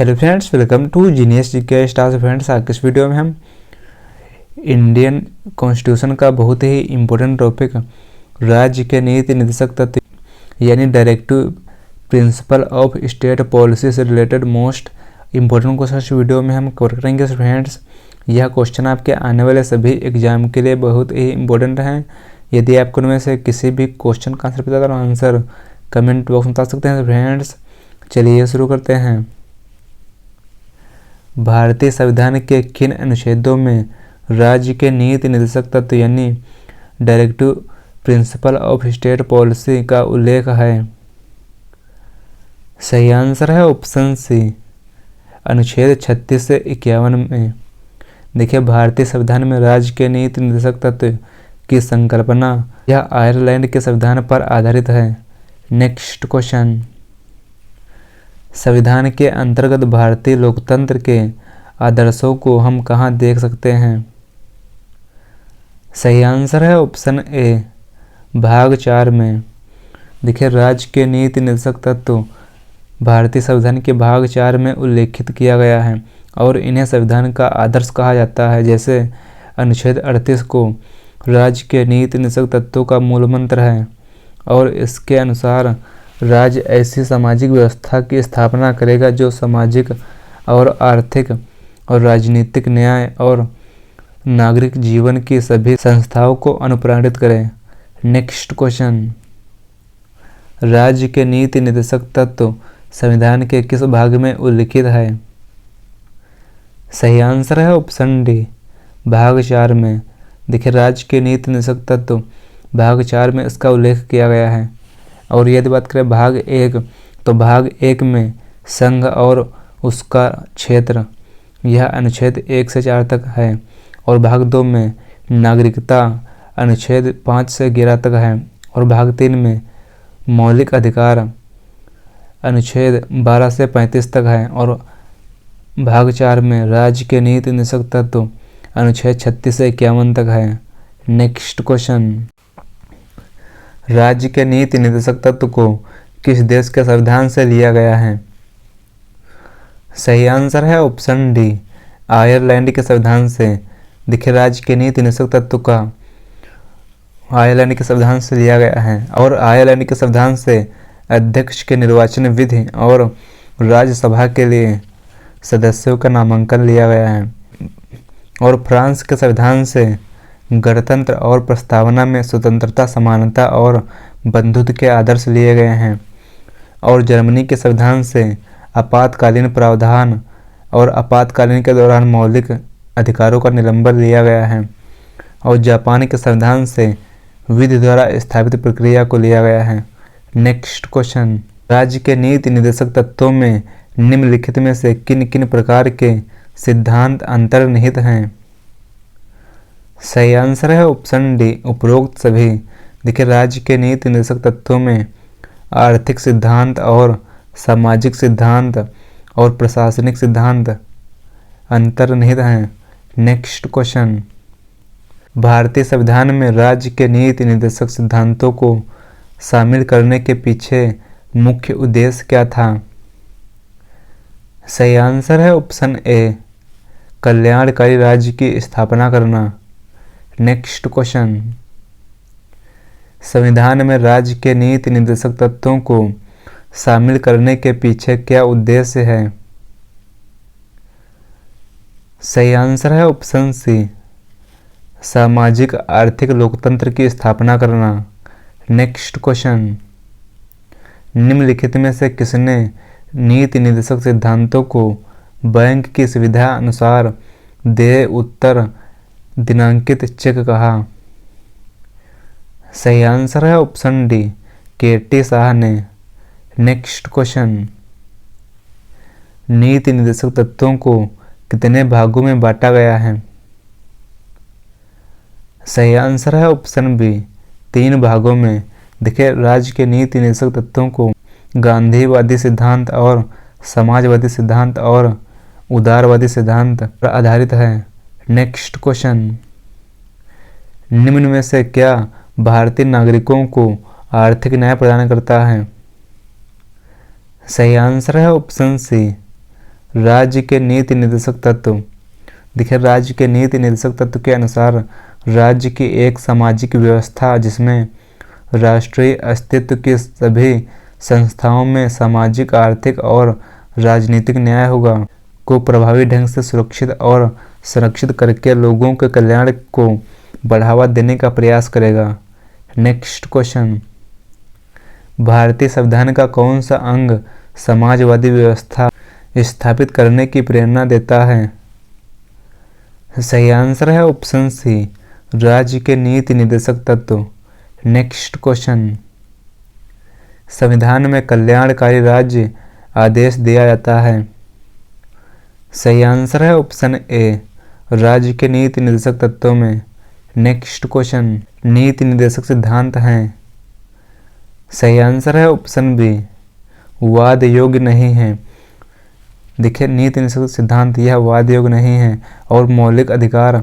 Hello friends, welcome to genius GK stars. Friends, आज इस video में हम इंडियन कॉन्स्टिट्यूशन का बहुत ही इम्पोर्टेंट टॉपिक राज्य के नीति निर्देशक तत्व यानी directive principle of state policy से रिलेटेड मोस्ट इम्पोर्टेंट क्वेश्चन इस वीडियो में हम कवर करेंगे। फ्रेंड्स, यह क्वेश्चन आपके आने वाले सभी एग्जाम के लिए बहुत ही इम्पोर्टेंट हैं। यदि आपको उनमें से किसी भी क्वेश्चन का आंसर पता है तो आंसर कमेंट बॉक्स में बता सकते हैं। फ्रेंड्स, चलिए शुरू करते हैं। भारतीय संविधान के किन अनुच्छेदों में राज्य के नीति निर्देशक तत्व यानी directive principle of state policy का उल्लेख है? सही आंसर है ऑप्शन सी, अनुच्छेद 36 से 51 में। देखिए, भारतीय संविधान में राज्य के नीति निर्देशक तत्व की संकल्पना यह आयरलैंड के संविधान पर आधारित है। नेक्स्ट क्वेश्चन, संविधान के अंतर्गत भारतीय लोकतंत्र के आदर्शों को हम कहाँ देख सकते हैं? सही आंसर है ऑप्शन ए, भाग 4 में। देखिए, राज्य के नीति निर्देशक तत्व भारतीय संविधान के भाग 4 में उल्लेखित किया गया है और इन्हें संविधान का आदर्श कहा जाता है। जैसे अनुच्छेद 38 को राज्य के नीति निर्देशक तत्वों का मूल मंत्र है और इसके अनुसार राज्य ऐसी सामाजिक व्यवस्था की स्थापना करेगा जो सामाजिक और आर्थिक और राजनीतिक न्याय और नागरिक जीवन की सभी संस्थाओं को अनुप्राणित करे। नेक्स्ट क्वेश्चन, राज्य के नीति निर्देशक तत्व संविधान के किस भाग में उल्लिखित है? सही आंसर है ऑप्शन डी, भाग 4 में। देखिए, राज्य के नीति निर्देशक तत्व भाग 4 में इसका उल्लेख किया गया है। और यदि बात करें भाग 1, तो भाग 1 में संघ और उसका क्षेत्र, यह अनुच्छेद 1 से 4 तक है। और भाग 2 में नागरिकता अनुच्छेद 5 से 11 तक है। और भाग 3 में मौलिक अधिकार अनुच्छेद 12 से 35 तक है। और भाग 4 में राज्य के नीति निर्देशक तत्व अनुच्छेद 36 से 51 तक है। नेक्स्ट क्वेश्चन, राज्य के नीति निर्देशक तत्व को किस देश के संविधान से लिया गया है? सही आंसर है ऑप्शन डी, आयरलैंड के संविधान से। देखिए, राज्य के नीति निर्देशक तत्व का आयरलैंड के संविधान से लिया गया है और आयरलैंड के संविधान से अध्यक्ष के निर्वाचन विधि और राज्यसभा के लिए सदस्यों का नामांकन लिया गया है। और फ्रांस के संविधान से गणतंत्र और प्रस्तावना में स्वतंत्रता, समानता और बंधुत्व के आदर्श लिए गए हैं। और जर्मनी के संविधान से आपातकालीन प्रावधान और आपातकालीन के दौरान मौलिक अधिकारों का निलंबन लिया गया है। और जापान के संविधान से विधि द्वारा स्थापित प्रक्रिया को लिया गया है। नेक्स्ट क्वेश्चन, राज्य के नीति निर्देशक तत्वों में निम्नलिखित में से किन किन प्रकार के सिद्धांत अंतर्निहित हैं? सही आंसर है ऑप्शन डी, उपरोक्त सभी। देखिए, राज्य के नीति निर्देशक तत्वों में आर्थिक सिद्धांत और सामाजिक सिद्धांत और प्रशासनिक सिद्धांत अंतर्निहित हैं। नेक्स्ट क्वेश्चन, भारतीय संविधान में राज्य के नीति निर्देशक सिद्धांतों को शामिल करने के पीछे मुख्य उद्देश्य क्या था? सही आंसर है ऑप्शन ए, कल्याणकारी राज्य की स्थापना करना। नेक्स्ट क्वेश्चन, संविधान में राज्य के नीति निर्देशक तत्वों को शामिल करने के पीछे क्या उद्देश्य है? सही आंसर है ऑप्शन सी, सामाजिक आर्थिक लोकतंत्र की स्थापना करना। नेक्स्ट क्वेश्चन, निम्नलिखित में से किसने नीति निर्देशक सिद्धांतों को बैंक की सुविधा अनुसार देय उत्तर दिनांकित चेक कहा? सही आंसर है ऑप्शन डी, के.टी. शाह ने। नेक्स्ट क्वेश्चन, नीति निर्देशक तत्वों को कितने भागों में बांटा गया है? सही आंसर है ऑप्शन बी, 3 भागों में। देखिए, राज्य के नीति निर्देशक तत्वों को गांधीवादी सिद्धांत और समाजवादी सिद्धांत और उदारवादी सिद्धांत पर आधारित है। नेक्स्ट क्वेश्चन, निम्न में से क्या भारतीय नागरिकों को आर्थिक न्याय प्रदान करता है? सही आंसर है ऑप्शन सी, राज्य के नीति निर्देशक तत्व। देखिए, राज्य के नीति निर्देशक तत्व के अनुसार राज्य की एक सामाजिक व्यवस्था जिसमें राष्ट्रीय अस्तित्व की सभी संस्थाओं में सामाजिक, आर्थिक और राजनीतिक न्याय होगा, को प्रभावी ढंग से सुरक्षित और संरक्षित करके लोगों के कल्याण को बढ़ावा देने का प्रयास करेगा। नेक्स्ट क्वेश्चन, भारतीय संविधान का कौन सा अंग समाजवादी व्यवस्था स्थापित करने की प्रेरणा देता है? सही आंसर है ऑप्शन सी, राज्य के नीति निर्देशक तत्व। नेक्स्ट क्वेश्चन, संविधान में कल्याणकारी राज्य आदेश दिया जाता है। सही आंसर है ऑप्शन ए, राज्य के नीति निर्देशक तत्वों में। नेक्स्ट क्वेश्चन, नीति निर्देशक सिद्धांत हैं। सही आंसर है ऑप्शन बी, वाद योग्य नहीं है। देखिए, नीति निर्देशक सिद्धांत यह वाद योग्य नहीं है और मौलिक अधिकार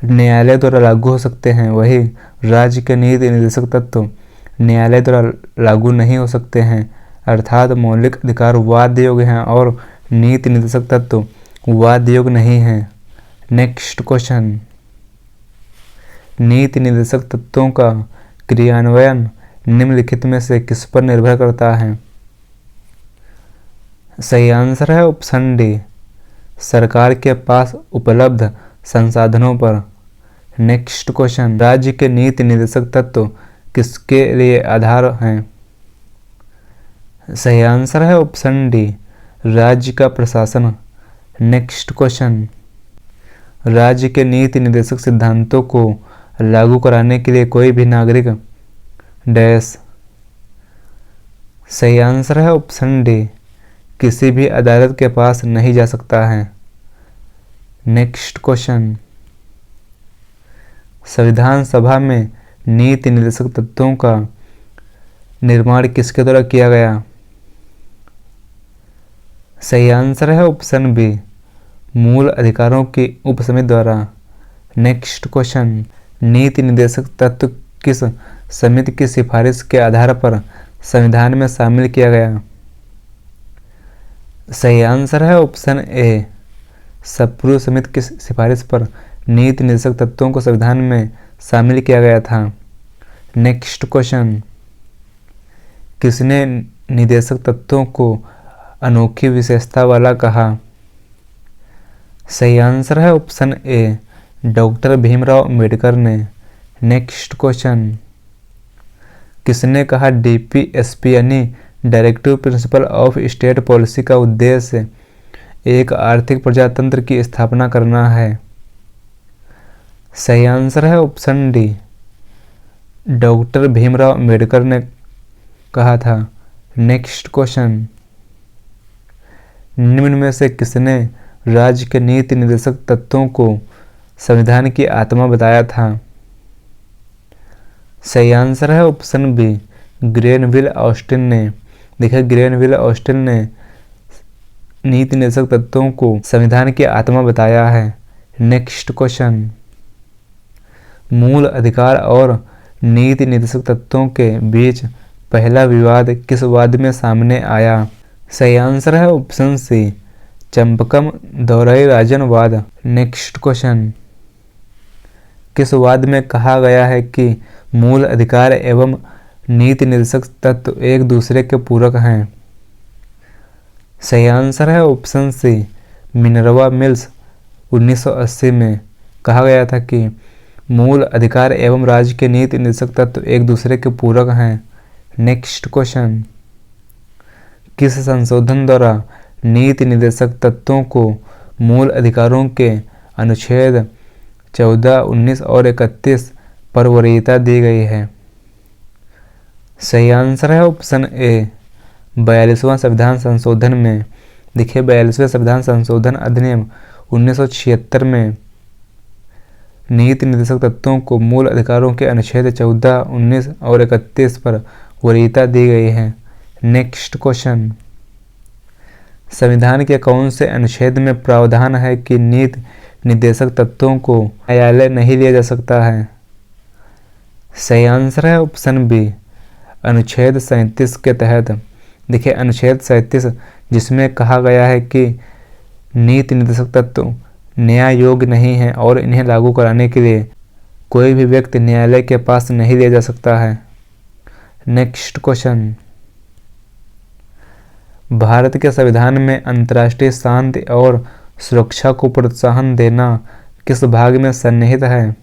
न्यायालय द्वारा लागू हो सकते हैं, वही राज्य के नीति निर्देशक तत्व न्यायालय द्वारा लागू नहीं हो सकते हैं। अर्थात मौलिक अधिकार वाद योग्य हैं और नीति निर्देशक तत्व वाद योग्य नहीं है। नेक्स्ट क्वेश्चन, नीति निर्देशक तत्वों का क्रियान्वयन निम्नलिखित में से किस पर निर्भर करता है? सही आंसर है ऑप्शन डी, सरकार के पास उपलब्ध संसाधनों पर। नेक्स्ट क्वेश्चन, राज्य के नीति निर्देशक तत्व किसके लिए आधार हैं? सही आंसर है ऑप्शन डी, राज्य का प्रशासन। नेक्स्ट क्वेश्चन, राज्य के नीति निर्देशक सिद्धांतों को लागू कराने के लिए कोई भी नागरिक डैश। सही आंसर है ऑप्शन डी, किसी भी अदालत के पास नहीं जा सकता है। नेक्स्ट क्वेश्चन, संविधान सभा में नीति निर्देशक तत्वों का निर्माण किसके द्वारा किया गया? सही आंसर है ऑप्शन बी, मूल अधिकारों की उपसमिति द्वारा। नेक्स्ट क्वेश्चन, नीति निर्देशक तत्व किस समिति की सिफारिश के आधार पर संविधान में शामिल किया गया? सही आंसर है ऑप्शन ए, सप्रू समिति की सिफारिश पर नीति निर्देशक तत्वों को संविधान में शामिल किया गया था। नेक्स्ट क्वेश्चन, किसने निर्देशक तत्वों को अनोखी विशेषता वाला कहा? सही आंसर है option A, doctor Bhimrao Ambedkar ने। नेक्स्ट क्वेश्चन, किसने कहा डीपीएसपी यानी directive principle of state policy का उद्देश्य एक आर्थिक प्रजातंत्र की स्थापना करना है? सही आंसर है option D, doctor Bhimrao Ambedkar ने कहा था। नेक्स्ट क्वेश्चन, निम्न में से किसने राज्य के नीति निर्देशक तत्वों को संविधान की आत्मा बताया था? सही आंसर है ऑप्शन बी, ग्रेनविल ऑस्टिन ने। देखिए, ग्रेनविल ऑस्टिन ने नीति निर्देशक तत्वों को संविधान की आत्मा बताया है। नेक्स्ट क्वेश्चन, मूल अधिकार और नीति निर्देशक तत्वों के बीच पहला विवाद किस वाद में सामने आया? सही आंसर है ऑप्शन सी, चंपकम दौराई-राजन वाद। नेक्स्ट क्वेश्चन, किस वाद में कहा गया है कि मूल अधिकार एवं नीति निर्देशक तत्व एक दूसरे के पूरक हैं? सही आंसर है ऑप्शन सी, मिनर्वा मिल्स 1980 में कहा गया था कि मूल अधिकार एवं राज्य के नीति निर्देशक तत्व एक दूसरे के पूरक हैं। नेक्स्ट क्वेश्चन, किस संशोधन द्वारा नीति निर्देशक तत्वों को मूल अधिकारों के अनुच्छेद 14, 19 और 31 पर वरीयता दी गई है? सही आंसर है ऑप्शन ए, 42वां संविधान संशोधन में। देखिए, 42वें संविधान संशोधन अधिनियम 1976 में नीति निर्देशक तत्वों को मूल अधिकारों के अनुच्छेद 14, 19 और 31 पर वरीयता दी गई है। नेक्स्ट क्वेश्चन, संविधान के कौन से अनुच्छेद में प्रावधान है कि नीति निर्देशक तत्वों को न्यायालय नहीं लिया जा सकता है? सही आंसर है ऑप्शन बी, अनुच्छेद 37 के तहत। देखिए, अनुच्छेद 37 जिसमें कहा गया है कि नीति निर्देशक तत्व न्याय योग्य नहीं है और इन्हें लागू कराने के लिए कोई भी व्यक्ति न्यायालय के पास नहीं ले जा सकता है। नेक्स्ट क्वेश्चन, भारत के संविधान में अंतर्राष्ट्रीय शांति और सुरक्षा को प्रोत्साहन देना किस भाग में सन्निहित है?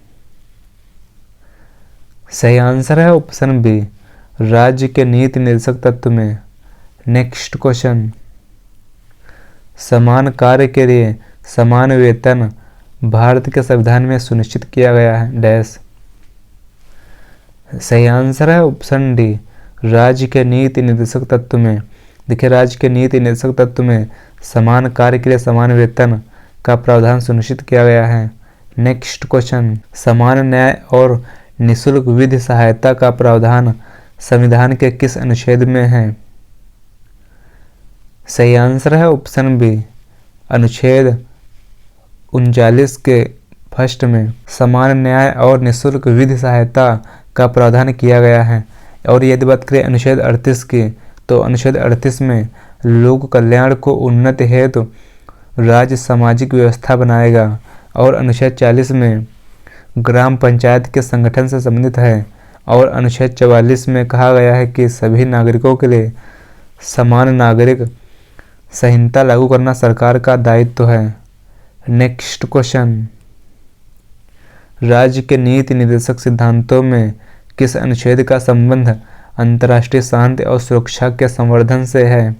सही आंसर है ऑप्शन बी, राज्य के नीति निर्देशक तत्व में। नेक्स्ट क्वेश्चन, समान कार्य के लिए समान वेतन भारत के संविधान में सुनिश्चित किया गया है डैश। सही आंसर है ऑप्शन डी, राज्य के नीति निर्देशक तत्व में। देखिए, राज्य के नीति निर्देशक तत्व में समान कार्य के लिए समान वेतन का प्रावधान सुनिश्चित किया गया है। नेक्स्ट क्वेश्चन, समान न्याय और निःशुल्क विधि सहायता का प्रावधान संविधान के किस अनुच्छेद में है? सही आंसर है ऑप्शन बी, अनुच्छेद 39 के फर्स्ट में समान न्याय और निःशुल्क विधि सहायता का प्रावधान किया गया है। और यदि बात करें अनुच्छेद 38 की, तो अनुच्छेद 38 में लोक कल्याण को उन्नति हेतु राज्य सामाजिक व्यवस्था बनाएगा। और अनुच्छेद 40 में ग्राम पंचायत के संगठन से संबंधित है। और अनुच्छेद 44 में कहा गया है कि सभी नागरिकों के लिए समान नागरिक संहिता लागू करना सरकार का दायित्व है। नेक्स्ट क्वेश्चन, राज्य के नीति निर्देशक सिद्धांतों में किस अनुच्छेद का संबंध अंतर्राष्ट्रीय शांति और सुरक्षा के संवर्धन से है?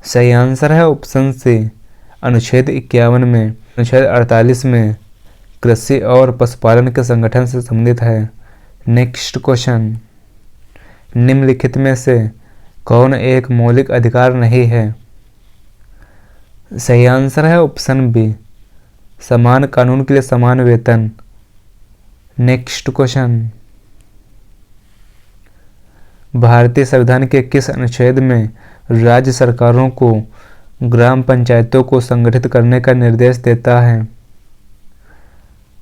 सही आंसर है ऑप्शन सी, अनुच्छेद 51 में। अनुच्छेद 48 में कृषि और पशुपालन के संगठन से संबंधित है। नेक्स्ट क्वेश्चन, निम्नलिखित में से कौन एक मौलिक अधिकार नहीं है? सही आंसर है ऑप्शन बी, समान कानून के लिए समान वेतन। नेक्स्ट क्वेश्चन, भारतीय संविधान के किस अनुच्छेद में राज्य सरकारों को ग्राम पंचायतों को संगठित करने का निर्देश देता है?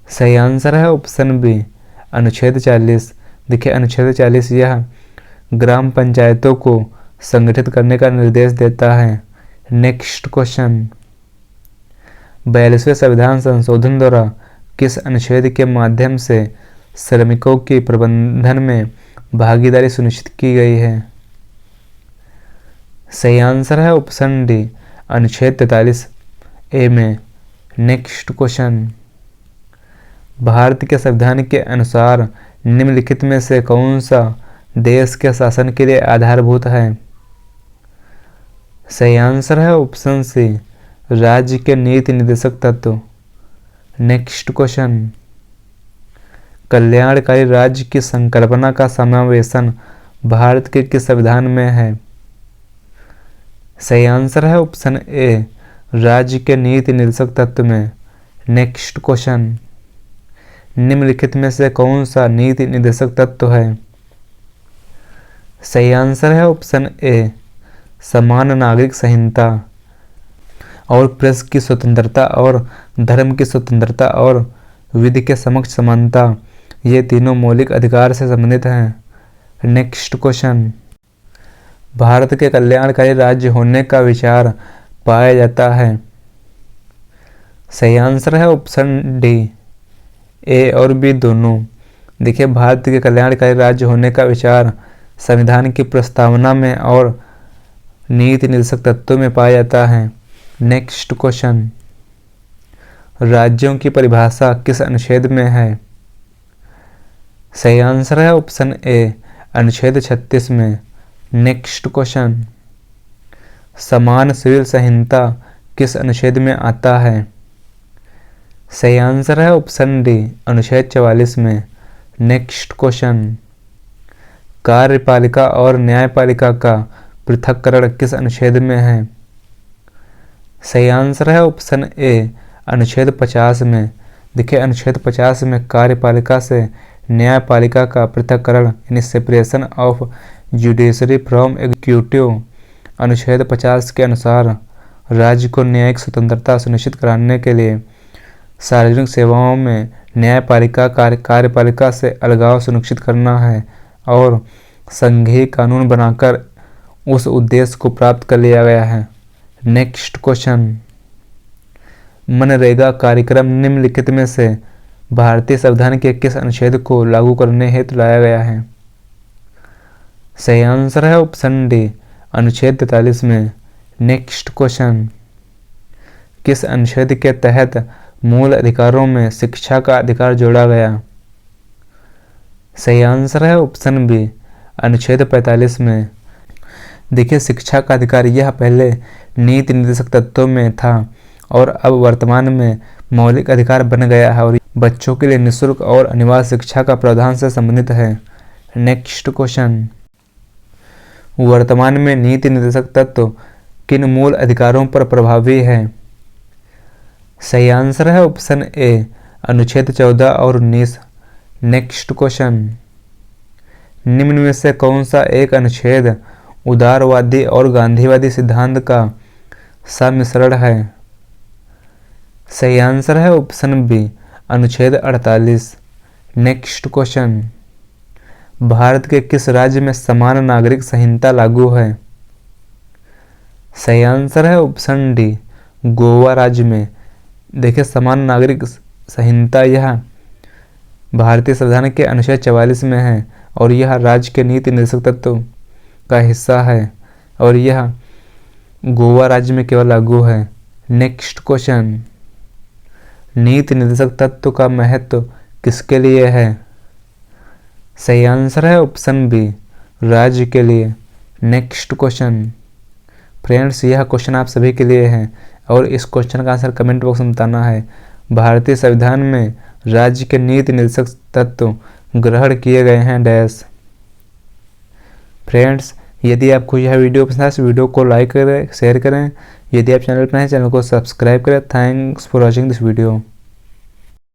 सही आंसर है ऑप्शन बी, अनुच्छेद 40। देखिए, अनुच्छेद 40 यह ग्राम पंचायतों को संगठित करने का निर्देश देता है। नेक्स्ट क्वेश्चन, 42वें संविधान संशोधन द्वारा किस अनुच्छेद के माध्यम से श्रमिकों की प्रबंधन में भागीदारी सुनिश्चित की गई है? सही आंसर है ऑप्शन डी, अनुच्छेद 43A में। नेक्स्ट क्वेश्चन, भारत के संविधान के अनुसार निम्नलिखित में से कौन सा देश के शासन के लिए आधारभूत है? सही आंसर है ऑप्शन सी, राज्य के नीति निर्देशक तत्व। नेक्स्ट क्वेश्चन, कल्याणकारी राज्य की संकल्पना का समावेशन भारत के किस संविधान में है? सही आंसर है ऑप्शन ए, राज्य के नीति निर्देशक तत्व में। नेक्स्ट क्वेश्चन, निम्नलिखित में से कौन सा नीति निर्देशक तत्व है? सही आंसर है ऑप्शन ए, समान नागरिक संहिता। और प्रेस की स्वतंत्रता और धर्म की स्वतंत्रता और विधि के समक्ष समानता, ये तीनों मौलिक अधिकार से संबंधित हैं। नेक्स्ट क्वेश्चन, भारत के कल्याणकारी राज्य होने का विचार पाया जाता है? सही आंसर है ऑप्शन डी, ए और बी दोनों। देखिए, भारत के कल्याणकारी राज्य होने का विचार संविधान की प्रस्तावना में और नीति निर्देशक तत्वों में पाया जाता है। नेक्स्ट क्वेश्चन, राज्यों की परिभाषा किस अनुच्छेद में है? सही आंसर है ऑप्शन ए, अनुच्छेद 36 में। नेक्स्ट क्वेश्चन, समान सिविल संहिता किस अनुच्छेद में आता है? सही आंसर है ऑप्शन डी, अनुच्छेद 44 में। नेक्स्ट क्वेश्चन, कार्यपालिका और न्यायपालिका का पृथक्करण किस अनुच्छेद में है? सही आंसर है ऑप्शन ए, अनुच्छेद 50 में। देखिए, अनुच्छेद 50 में कार्यपालिका से न्यायपालिका का पृथक्करण यानी separation of judiciary from executive, अनुच्छेद 50 के अनुसार राज्य को न्यायिक स्वतंत्रता सुनिश्चित कराने के लिए सार्वजनिक सेवाओं में न्यायपालिका कार्यपालिका से अलगाव सुनिश्चित करना है और संघीय कानून बनाकर उस उद्देश्य को प्राप्त कर लिया गया है। नेक्स्ट क्वेश्चन, मनरेगा कार्यक्रम निम्नलिखित में से भारतीय संविधान के किस अनुच्छेद को लागू करने हेतु लाया गया है? सही आंसर है ऑप्शन डी, अनुच्छेद 43 में। नेक्स्ट क्वेश्चन, किस अनुच्छेद के तहत मूल अधिकारों में शिक्षा का अधिकार जोड़ा गया? सही आंसर है ऑप्शन बी, अनुच्छेद 45 में। देखिए, शिक्षा का अधिकार यह पहले नीति निर्देशक तत्वों में था और अब वर्तमान में मौलिक अधिकार बन गया है और बच्चों के लिए निःशुल्क और अनिवार्य शिक्षा का प्रावधान से संबंधित है। नेक्स्ट क्वेश्चन, वर्तमान में नीति निर्देशक तत्व किन मूल अधिकारों पर प्रभावी है? सही आंसर है ऑप्शन ए, अनुच्छेद 14 और 19। नेक्स्ट क्वेश्चन, निम्न में से कौन सा एक अनुच्छेद उदारवादी और गांधीवादी सिद्धांत का सम्मिश्रण है? सही आंसर है ऑप्शन बी, अनुच्छेद 48। नेक्स्ट क्वेश्चन, भारत के किस राज्य में समान नागरिक संहिता लागू है? सही आंसर है ऑप्शन डी, गोवा राज्य में। देखिए, समान नागरिक संहिता यह भारतीय संविधान के अनुच्छेद 44 में है और यह राज्य के नीति निर्देशक तत्व का हिस्सा है और यह गोवा राज्य में केवल लागू है। नेक्स्ट क्वेश्चन, नीति निर्देशक तत्व का महत्व किसके लिए है? सही आंसर है ऑप्शन बी, राज्य के लिए। नेक्स्ट क्वेश्चन, फ्रेंड्स, यह क्वेश्चन आप सभी के लिए है और इस क्वेश्चन का आंसर कमेंट बॉक्स में बताना है। भारतीय संविधान में राज्य के नीति निर्देशक तत्व ग्रहण किए गए हैं डैश। फ्रेंड्स, यदि आपको यह वीडियो पसंद आए तो वीडियो को लाइक करें, शेयर करें। यदि आप चैनल पर हैं, चैनल को सब्सक्राइब करें। Thanks for watching this video.